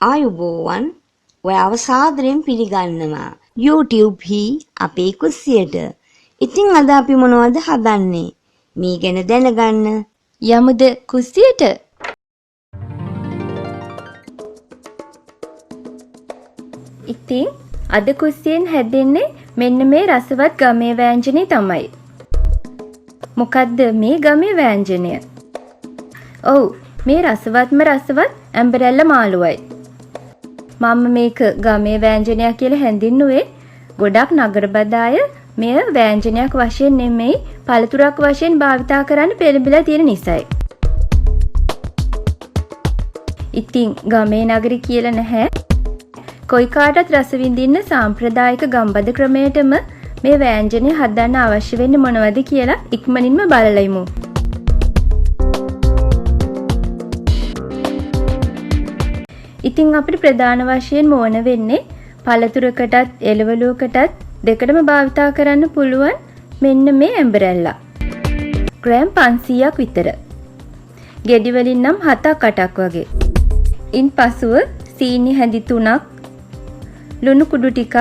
ආයුබෝවන් ඔයාව සාදරයෙන් පිළිගන්නවා YouTube හි අපේ කුස්සියට. ඉතින් අද අපි මොනවද හදන්නේ? මේ ගැන දැනගන්න යමුද කුස්සියට. ඉතින් අද කුස්සියෙන් හැදෙන්නේ මෙන්න මේ රසවත් ගමේ වෑංජනය තමයි. මොකද්ද මේ ගමේ වෑංජනය? ඔව්, මේ රසවත්ම රසවත් ඇම්බරැල්ල මාළුවයි. මම මේක ගමේ වෑංජනයක් කියලා හැඳින්නුවේ ගොඩක් නගරබදාය මෙය වෑංජනයක් වශයෙන් නෙමෙයි පළතුරක් වශයෙන් භාවිතා කරන්න පෙළඹිලා තියෙන නිසායි. ඉතින් ගමේ නගරි කියලා නැහැ. කොයි කාටත් රස විඳින්න සාම්ප්‍රදායික ගම්බද ක්‍රමයටම මේ වෑංජනය හදන්න අවශ්‍ය වෙන්නේ මොනවද කියලා ඉක්මනින්ම බලලා ඉමු. ඉතින් අපිට ප්‍රධාන වශයෙන් ඕන වෙන්නේ පළතුරකටත් එළවලුවකටත් දෙකටම භාවිතා කරන්න පුළුවන් මෙන්න මේ ඇම්බරැල්ලා. ග්‍රෑම් 500ක් විතර. ගෙඩි වලින් නම් 7-8ක් වගේ. ඉන් පසුව සීනි හැඳි 3ක්, ලුණු කුඩු ටිකක්,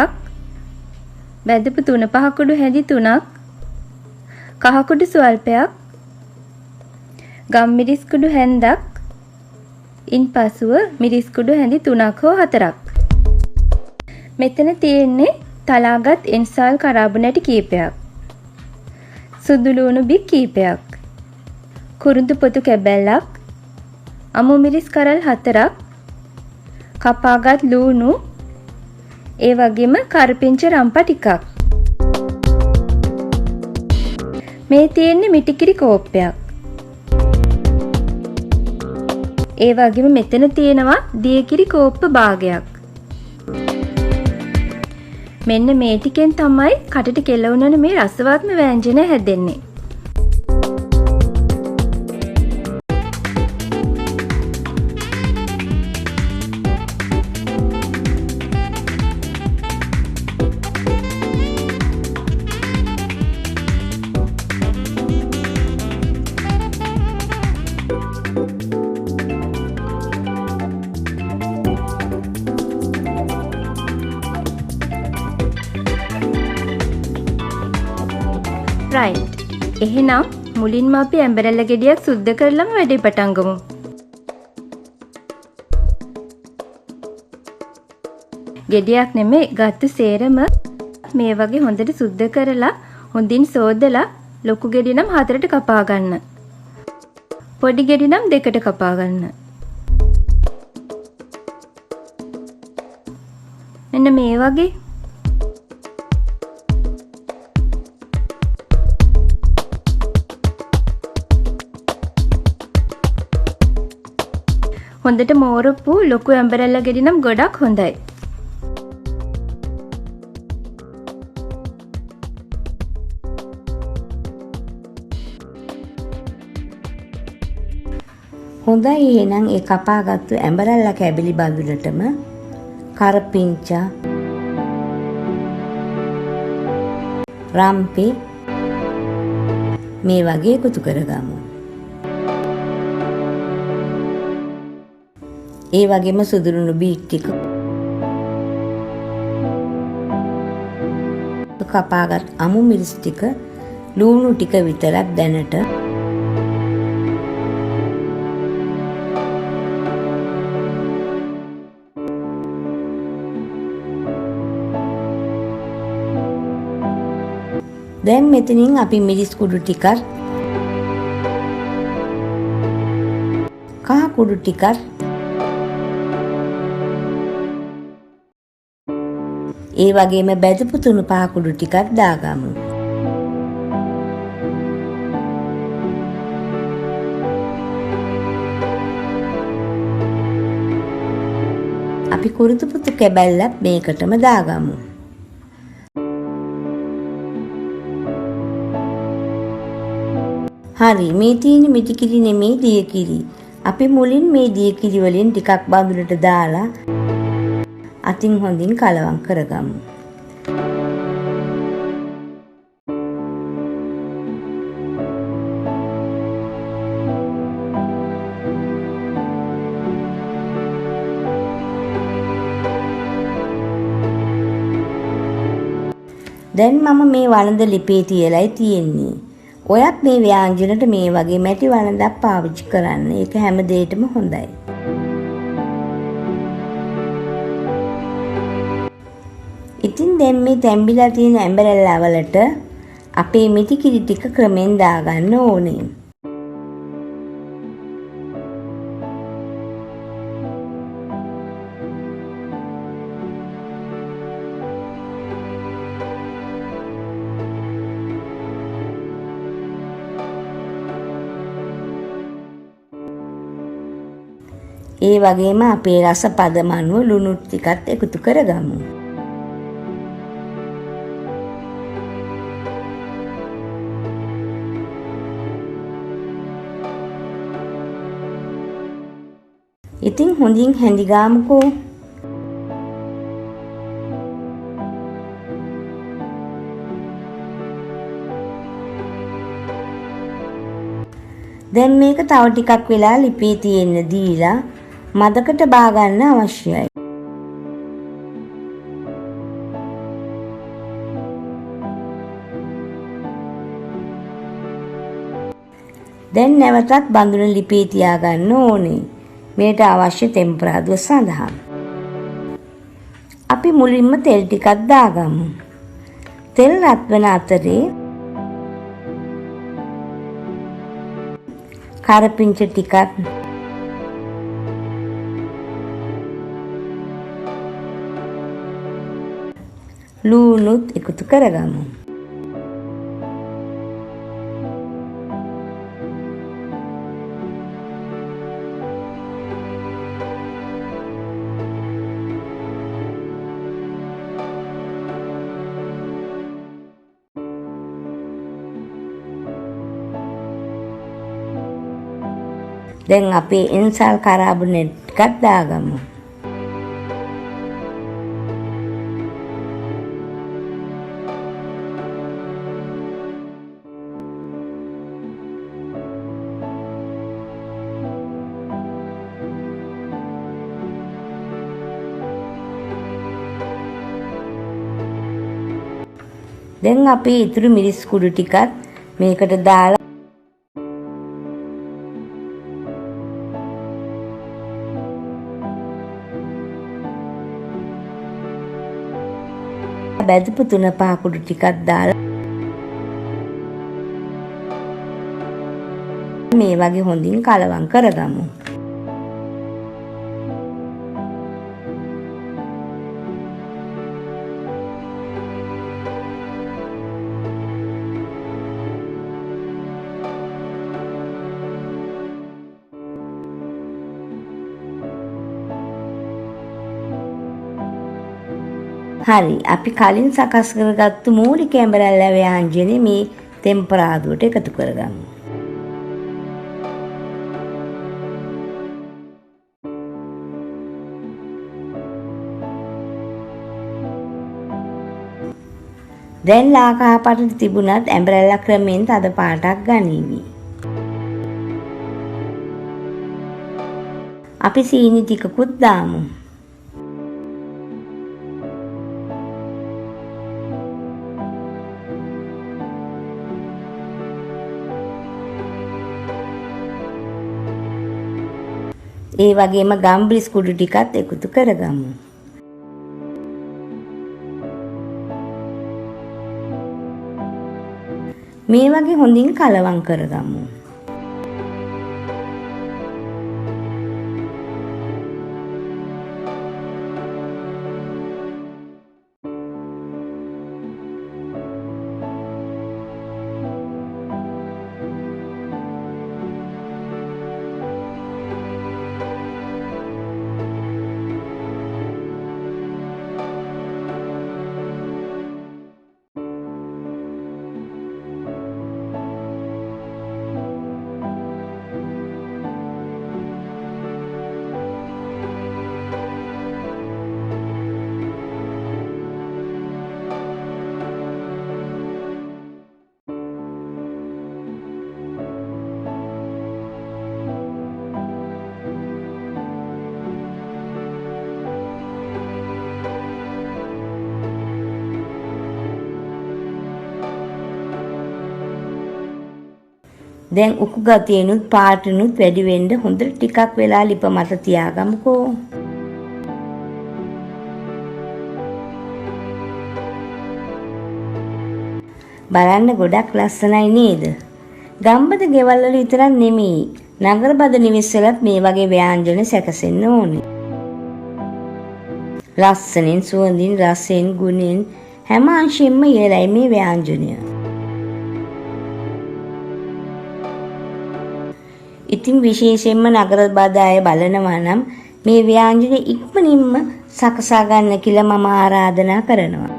බැදපු 3-5 කුඩු හැඳි 3ක්, කහ කුඩු ස්වල්පයක්, ගම්මිරිස් කුඩු හැන්දක්, ඉන් පසුව මිරිස් කුඩු හැඳි 3ක් හෝ 4ක්. මෙතන තියෙන්නේ තලාගත් එන්සාල් කරාබනෑටි කීපයක්, සුදු ලුණු බික් කීපයක්, කුරුඳු පොතු කැබැල්ලක්, අමු මිරිස් කරල් 4ක්, කපාගත් ලුණු, ඒ වගේම කරපිංච රම්පා ටිකක්. මේ තියෙන්නේ මිටිකිරි කෝප්පයක්. ඒ වගේම මෙතන තියෙනවා දියකිරි කෝප්ප භාගයක්. මෙන්න මේ ටිකෙන් තමයි කටට කෙලවුනන මේ රසවත්ම වෑංජනය හැදෙන්නේ. රයිට්. එහෙනම් මුලින්ම අපි ඇම්බරැල්ල ගෙඩියක් සුද්ධ කරලම වැඩේ පටන් ගමු. ගෙඩියක් නෙමෙයි ගත්තු සේරම මේ වගේ හොඳට සුද්ධ කරලා හොඳින් සෝදලා ලොකු ගෙඩි නම් 4ට කපා ගන්න. පොඩි ගෙඩි නම් 2ට කපා ගන්න. මෙන්න මේ වගේ හොඳට මෝරපු ලොකු ඇම්බරැල්ල ගෙඩි නම් ගොඩක් හොඳයි. හොඳයි. එහෙනම් ඒ කපාගත්තු ඇම්බරැල්ල කැබලි බඳුනටම කරපිංචා, රම්පේ මේ වගේ එකතු කරගමු. ඒ වගේම සුදුලුණු බීට් ටික, කපාගත් අමු මිරිස් ටික, ලුණු ටික විතරක් දැනට දැන් මෙතනින් අපි මිරිස් කුඩු ටිකක්, කහ කුඩු ටිකක්, ඒ වගේම බැදපු 3-5 කුඩු ටිකක් දාගමු. අපි කුරුඳු පුතු කැබැල්ලක් මේකටම දාගමු. හරි, මේ තියෙන මිටිකිරි නෙමෙයි දියකිරි. අපි මුලින් මේ දියකිරි වලින් ටිකක් බඳුනට දාලා අතින් හොඳින් කලවම් කරගමු. දැන් මම මේ වළඳ ලිපේ තියලයි තියෙන්නේ. ඔයත් මේ ව්‍යාංජනට මේ වගේ මැටි වළඳක් පාවිච්චි කරන්න. ඒක හැම දෙයකටම හොඳයි. ඉතින් දැන් මේ තැඹිලා තියෙන ඇඹරැල්ලා වලට අපේ මිටි කිරි ටික ක්‍රමෙන් දාගන්න ඕනේ. ඒ වගේම අපේ රස පදමනුව ලුණු ටිකත් එකතු කරගමු. ඉතින් හොඳින් හැඳි ගාමුකෝ. දැන් මේක තව ටිකක් වෙලා ලිපේ තියෙන්න දීලා මදකට බා ගන්න අවශ්‍යයි. දැන් නැවතත් බඳුන ලිපේ තියාගන්න ඕනේ. මේට අවශ්‍ය තෙම්පරාදුව සඳහා. අපි මුලින්ම තෙල් ටිකක් දාගමු. තෙල් රත් වෙන අතරේ කරපිංච ටිකක් ලුණුත් එකතු කරගමු. දැන් අපේ එන්සල් කාබෝනේට් ටිකක් දාගමු. දැන් අපි ඉතුරු මිරිස් කුඩු ටිකත් මේකට දාලා බැදපු 3-5 කුඩු ටිකක් දාලා මේ වගේ හොඳින් කලවම් කරගමු. හරි, අපි කලින් සකස් කරගත්තු මූලික ඇඹරැල්ල ව්‍යාංජනේ මේ තෙම්පරාදුවට එකතු කරගමු. දැන් ලා කහ පාටට තිබුණත් ඇඹරැල්ල ක්‍රමෙන් තද පාටක් ගනීවි. අපි සීනි ටිකකුත් දාමු. ඒ වගේම ගම්බිස් කුඩු ටිකත් එකතු කරගමු. මේ වගේ හොඳින් කලවම් කරගමු. දැන් උකු ගතියනුත් පාටනුත් වැඩි වෙන්න හොඳට ටිකක් වෙලා ලිප මත තියාගමුකෝ. බලන්න ගොඩක් ලස්සනයි නේද? ගම්බද ගෙවල් වල විතරක් නෙමෙයි, නගර බද නිවෙස් වලත් මේ වගේ ව්‍යාංජන සැකසෙන්න ඕනේ. ලස්සනෙන්, සුවඳින්, රසෙන්, ගුණෙන් හැම අංශයෙන්ම ඉහළයි මේ ව්‍යාංජනය. ඉතින් විශේෂයෙන්ම නගර බද අය බලනවා නම් මේ ව්‍යාංජන ඉක්මනින්ම සකසා ගන්න කියලා මම ආරාධනා කරනවා.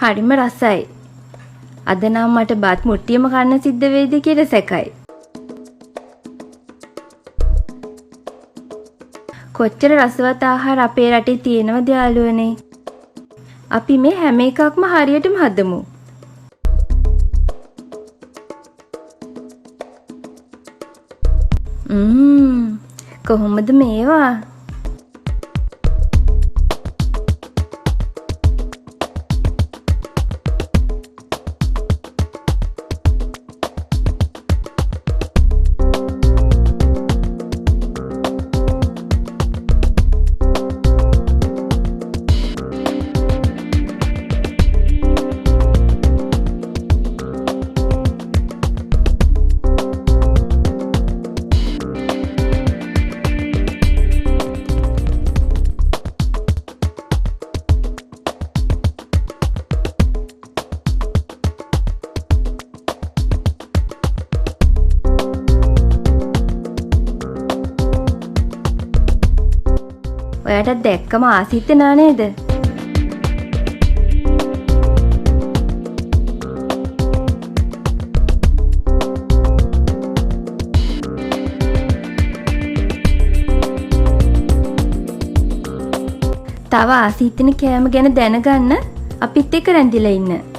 හරිම රසයි. අද නම් මට බත් මුට්ටියම කන්න සිද්ධ වෙයිද කියලා සැකයි. කොච්චර රසවත් ආහාර අපේ රටේ තියෙනවද යාළුවනේ. අපි මේ හැම එකක්ම හරියටම හදමු. කොහොමද මේවා? ඔයාට දැක්කම ආසිතනා නේද? තව ආසිතන කෑම ගැන දැනගන්න අපිත් එක්ක රැඳිලා ඉන්න.